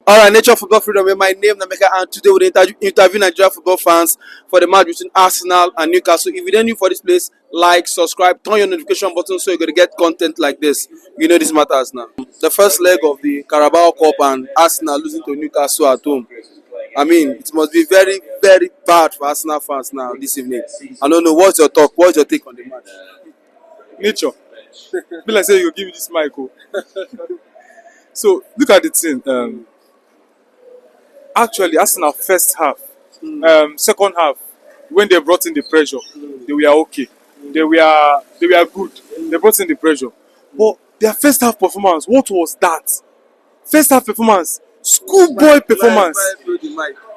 All right, Nature Football Freedom. My name is Nameka, and today we interview Nigerian football fans for the match between Arsenal and Newcastle. If you're new for this place, like, subscribe, turn your notification button so you're going to get content like this. You know this matters now. The first leg of the Carabao Cup and Arsenal losing to Newcastle at home. I mean, it must be very, very bad for Arsenal fans now this evening. I don't know. What's your talk? What's your take on the match? Nature. Be like say you give me this mic. Oh. So look at the thing. Actually, Arsenal first half, second half, when they brought in the pressure, they were okay. They were good. They brought in the pressure, but their first half performance, what was that? First half performance, schoolboy performance,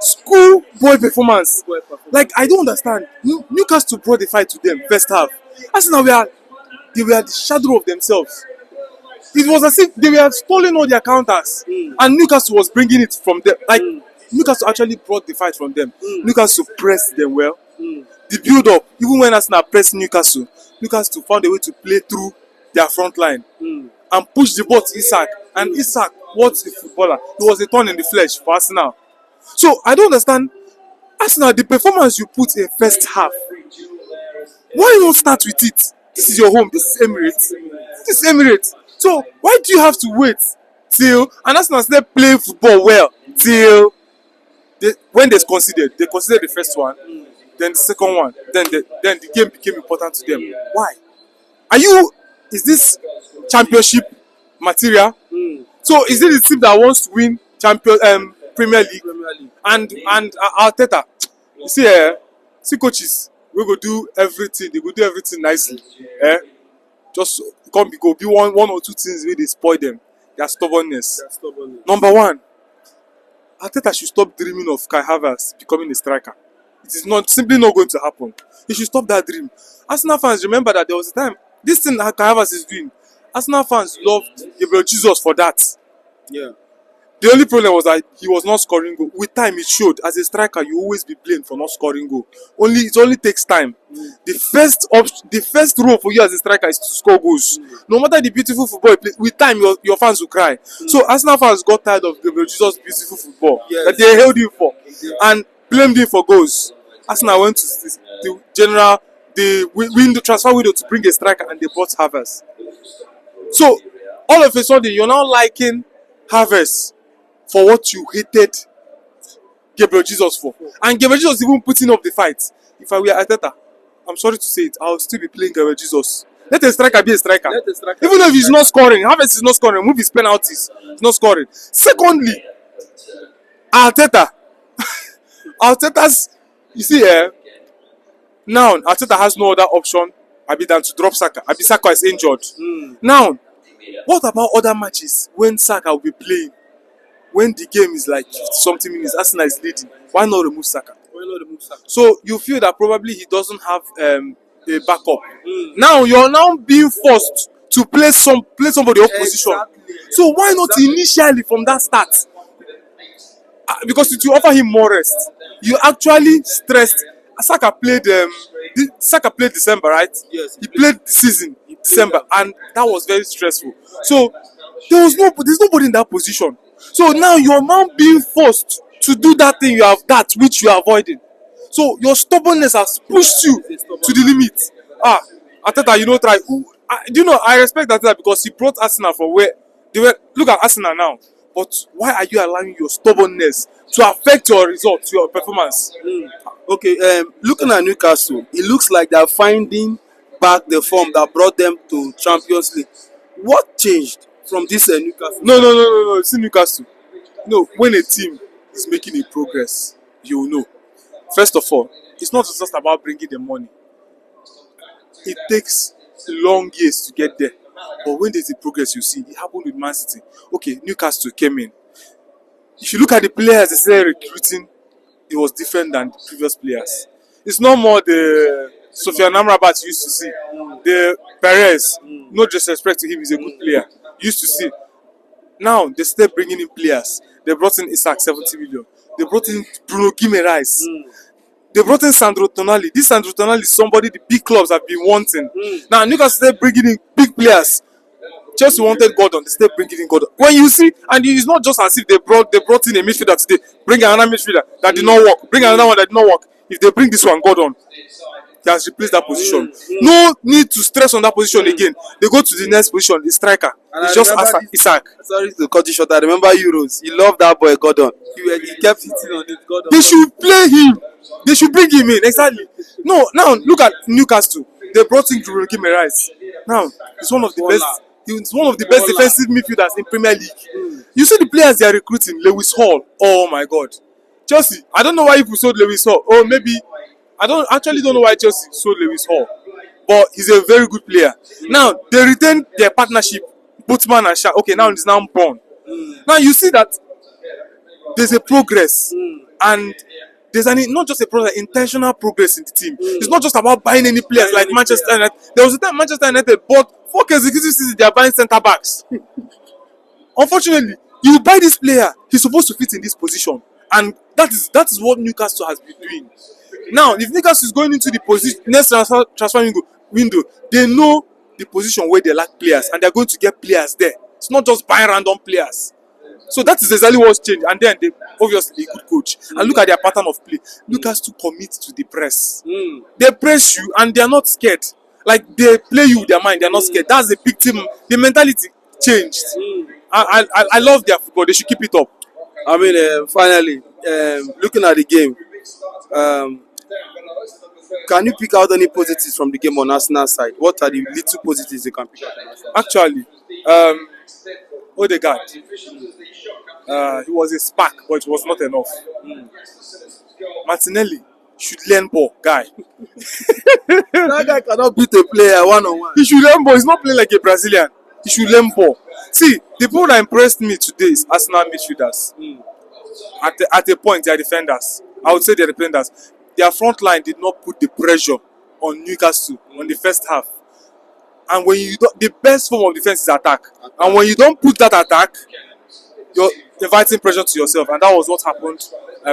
schoolboy performance. Like I don't understand. Newcastle brought the fight to them first half. Arsenal they were the shadow of themselves. It was as if they were stealing all their counters, and Newcastle was bringing it from them. Like Newcastle actually brought the fight from them. Newcastle pressed them well. The build-up, even when Arsenal pressed Newcastle found a way to play through their front line and push the ball to Isak. And Isak was the footballer. It was a thorn in the flesh for Arsenal. So I don't understand. Arsenal, the performance you put in first half, why not start with it? This is your home. This is Emirates. This is Emirates. So why do you have to wait till and Arsenal still play football well till when they considered the first one, then the second one, then the game became important to them. Why? Is this championship material? So is it the team that wants to win Premier League? And Arteta, you see coaches, we go do everything. They go do everything nicely. Just go be one or two things where they spoil them. Their stubbornness. Number one, Arteta should stop dreaming of Kai Havertz becoming a striker. It is simply not going to happen. He should stop that dream. Arsenal fans, remember that there was a time, this thing that Kai Havertz is doing, Arsenal fans loved Gabriel Jesus for that. Yeah. The only problem was that he was not scoring goal. With time, it showed. As a striker, you always be blamed for not scoring goal. It only takes time. The first role for you as a striker is to score goals. No matter the beautiful football you play, with time, your fans will cry. So Arsenal fans got tired of Gabriel Jesus' beautiful football that they held him for and blamed him for goals. Arsenal went to the transfer window to bring a striker, and they bought Havertz. So all of a sudden, you're now liking Havertz for what you hated Gabriel Jesus for. And Gabriel Jesus even putting up the fight. If I were Arteta, I'm sorry to say it, I'll still be playing Gabriel Jesus. Let a striker be a striker. Even if he's not scoring, Havertz is not scoring, move his penalties, he's not scoring. Secondly, Arteta's, you see now Arteta has no other option than to drop Saka. Saka is injured. Now, what about other matches when Saka will be playing? When the game is like something minutes, Arsenal is leading. Why not remove Saka? So you feel that probably he doesn't have a backup. Now you're now being forced to play somebody off position. So why not initially from that start? Because it will offer him more rest. You actually stressed. Saka played December, right? Yes. He played the season December, and that was very stressful. So there's nobody in that position. So now you're now being forced to do that which you are avoiding. So your stubbornness has pushed you to the limit. Arteta, try. I respect Arteta because he brought Arsenal from where they were. Look at Arsenal now. But why are you allowing your stubbornness to affect your results, your performance? Okay, looking at Newcastle, it looks like they're finding back the form that brought them to Champions League. What changed from this Newcastle? No. See Newcastle. No, when a team is making a progress, you will know. First of all, it's not just about bringing the money. It takes long years to get there. But when there's a progress, you see, it happened with Man City. Okay, Newcastle came in. If you look at the players they started recruiting, it was different than the previous players. It's not more the Sofiane Amrabat you used to see. The Perez, no disrespect to him, he's a good player. You used to see. Now, they start bringing in players. They brought in Isak, 70 million. They brought in Bruno Guimaraes. They brought in Sandro Tonali. This Sandro Tonali is somebody the big clubs have been wanting. Now, Newcastle started bringing in big players. Chelsea wanted Gordon, they still bringing in Gordon. When you see, and it's not just as if they brought in a midfielder today, bring another midfielder that did not work, bring another one that did not work. If they bring this one, Gordon, he has replaced that position. No need to stress on that position again. They go to the next position, the striker. And It's I just remember Isaac. Sorry to cut you short. I remember Euros. He loved that boy Gordon. He kept hitting on it. Gordon. They should play him. They should bring him in. Exactly. No, now look at Newcastle. They brought in Emirates. Now he's one of the best. He's one of the best defensive midfielders in Premier League. You see the players they are recruiting. Lewis Hall. Oh my God. Chelsea. I don't know why people sold Lewis Hall. Oh, maybe I don't know why Chelsea sold Lewis Hall. But he's a very good player. Now they retain their partnership. Butman and Shaq. Okay, now it's now born. Now you see that there's a progress, and there's not just a progress, intentional progress in the team. It's not just about buying any players like Manchester United. There was a time Manchester United bought 4 consecutive seasons. They are buying centre backs. Unfortunately, you buy this player, he's supposed to fit in this position, and that is what Newcastle has been doing. Now, if Newcastle is going into the next transfer window, they know the position where they lack players, and they're going to get players there. It's not just buying random players. So that is exactly what's changed. And then they obviously a good coach. And look at their pattern of play. Newcastle commit to the press. They press you and they are not scared. Like they play you with their mind. They are not scared. That's the big team. The mentality changed. I love their football. They should keep it up. I mean, finally, looking at the game, can you pick out any positives from the game on Arsenal side? What are the little positives they can pick out? Actually, Odegaard, he was a spark, but it was not enough. Martinelli should learn ball, guy. That guy cannot beat a player one-on-one. He should learn ball. He's not playing like a Brazilian. He should learn ball. See, the people that impressed me today is Arsenal midfielders. At a point, they are defenders. I would say they are defenders. Their front line did not put the pressure on Newcastle on the first half. And when you don't, the best form of defense is attack. And when you don't put that attack, you're inviting pressure to yourself, and that was what happened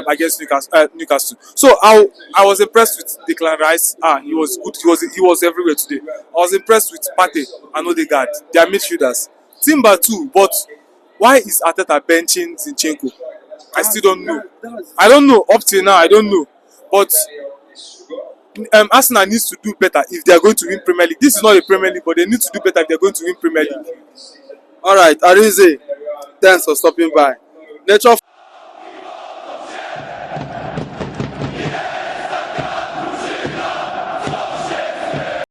against Newcastle. So I was impressed with Declan Rice. He was good. He was everywhere today. I was impressed with Partey and Odegaard. They are midfielders. Timber too. But why is Arteta benching Zinchenko? I still don't know. I don't know up till now. I don't know. But Arsenal needs to do better if they are going to win Premier League. This is not a Premier League, but they need to do better if they are going to win Premier League. All right, Arinze, thanks for stopping by. Nature